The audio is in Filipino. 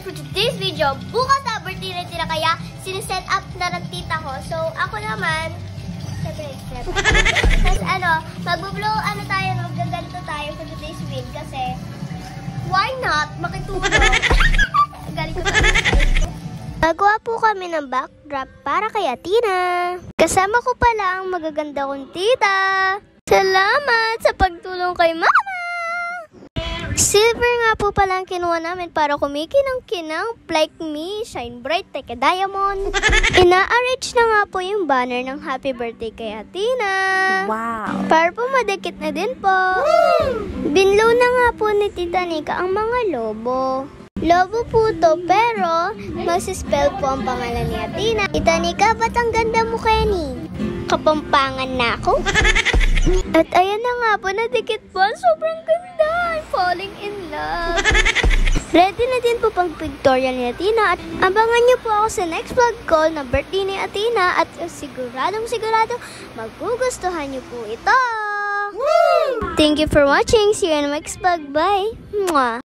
for today's video, bukas na birthday na Tina, kaya siniset up na ng tita ko. So, ako naman, step. Tapos magbublow, magaganto tayo for today's video kasi, why not? Makitulong. Galing ko tayo. Nagawa po kami ng backdrop para kay Tina. Kasama ko pala ang magaganda kong tita. Salamat sa pagtulong kay Mama! Silver nga po pala ang kinuha namin para kumikinang-kinang like me, shine bright like a diamond. Ina-arrange na nga po yung banner ng happy birthday kay Tina. Wow! Para po madikit na din po. Binlow na nga po ni Tita Nika ang mga lobo. Lobo po to, pero masispell po ang pangalan ni Tina. Tita Nika, ba't ang ganda mo kaya ni? Kapampangan na ako. At ayan na nga po, nadikit po. Sobrang ganda. I'm falling in love. Ready na din po pang pictorial ni Tina. At abangan niyo po ako sa next vlog ko na birthday ni Tina. At sigurado magugustuhan niyo po ito. Woo! Thank you for watching. See you in the next vlog. Bye! Mwah!